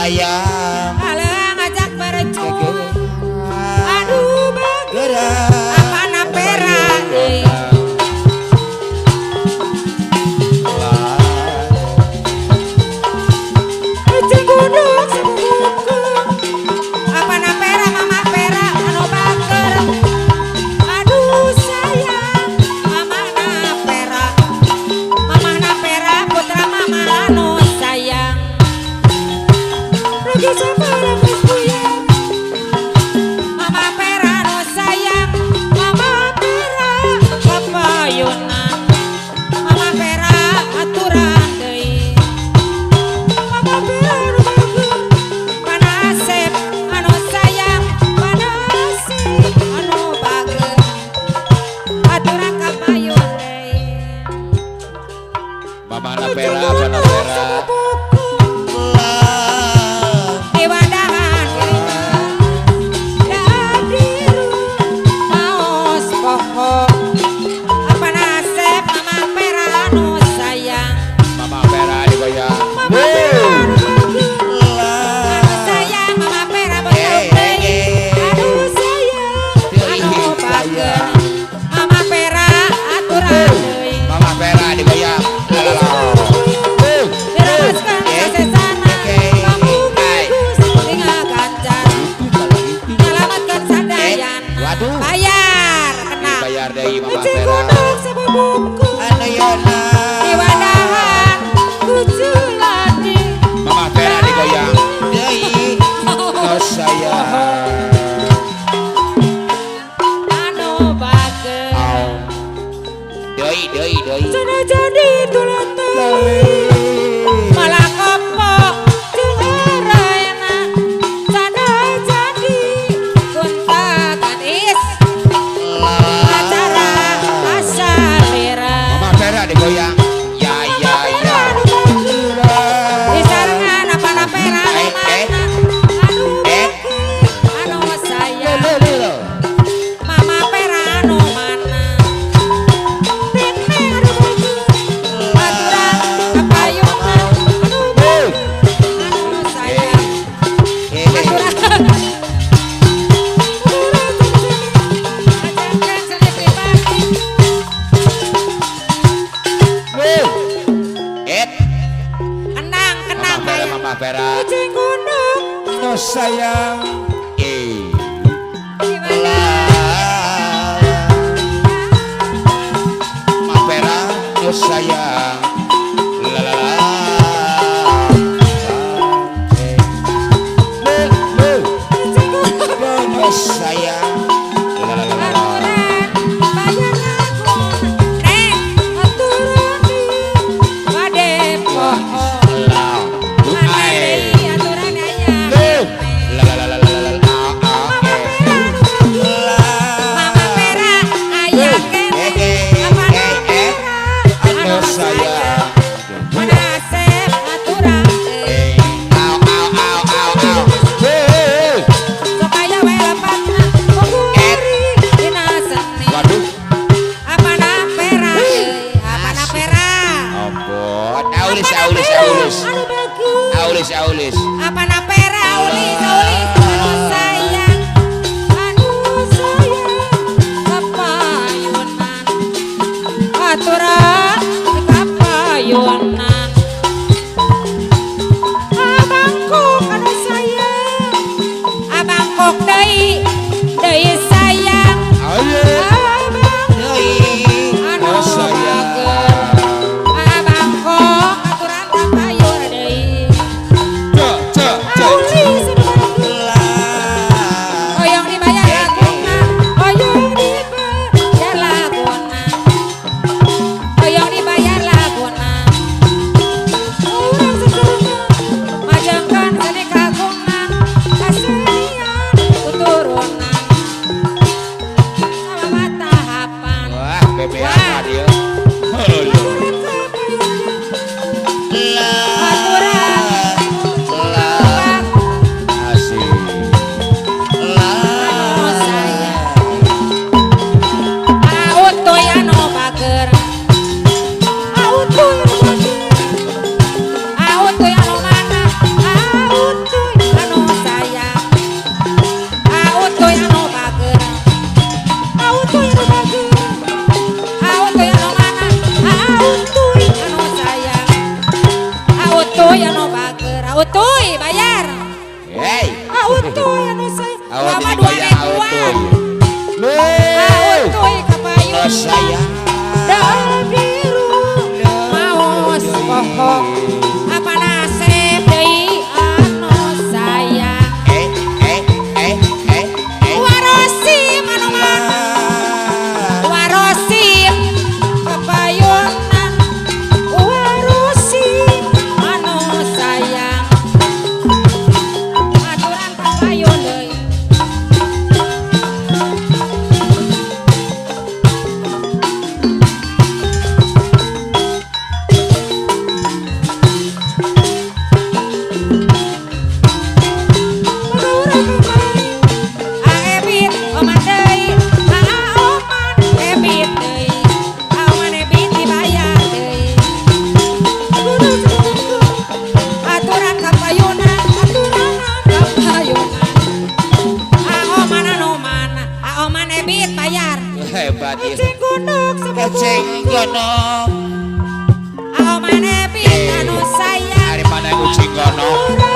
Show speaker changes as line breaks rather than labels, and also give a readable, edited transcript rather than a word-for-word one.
sayang
Alah ngajak berencur aduh bagera apa napera Ecing gunung sebuku apa napera mama pera anu bager aduh sayang mama napera putra mama anu sayang lagi sabara geus puyeng mama pera anu sayang mama pera kapayunan mama pera aturan deui mama pera anu bager panasep anu sayang panasep anu bager aturan kapayun deui
mama napera apa napera
di wadahan dirinya dadiru maos pokok apa nasib mama pera anu sayang
mama pera digoyang
mama pera anu anu sayang mama pera betul deui aduh sayang anu bager mama pera aturan deui
mama pera digoyang
diramaskan sasesana kamu bagus tinggal ganjar nyelamatkan sadayana
waduh
bayar kena
bayar dari mama
Ecing
pera
gunung sebubuku
Anayana
di wadahan kuculadi
mama pera digoyang deui oh sayang
anu bager
deui
sana jadi tulang malah kopok jeung arayana sana jadi gunta gadis acara asalira
mama pera digoyang ya
disarengan apa napera mana anu sayang mama pera anu mana Tineng anu bager aturan kapayunan anu sayang aturan ajakan seni pribadi kenang bayang
mama pera
Ecing gunung
oh sayang
gimana
mama pera oh sayang la la la
Ecing gunung
oh sayang la la la la
aturan bayang aku neng aturan di wade pohon maneh aturan aya mama pera aya kene apa napera anu sayang Utuy anu sayang.
Awas
Lama
ini
dua
goyang
ribuan.
Leuh.
Utuy kapayun.
No sayang.
Daun biru. Maos pohon. Apa nasib deui anu sayang. Warosim anu mana. Warosim kapayunan. Warosim anu sayang. Aturan kapayun deui. Ebit oman deui, oman ebit deui, oman ebit dibayar deui. Aturan kapayunan, oman anu mana, oman ebit bayar.
Hebat ya.
Ecing gunung
Kecing gonong.
oman ebit anu sayang.
Dari mana kucing gonong?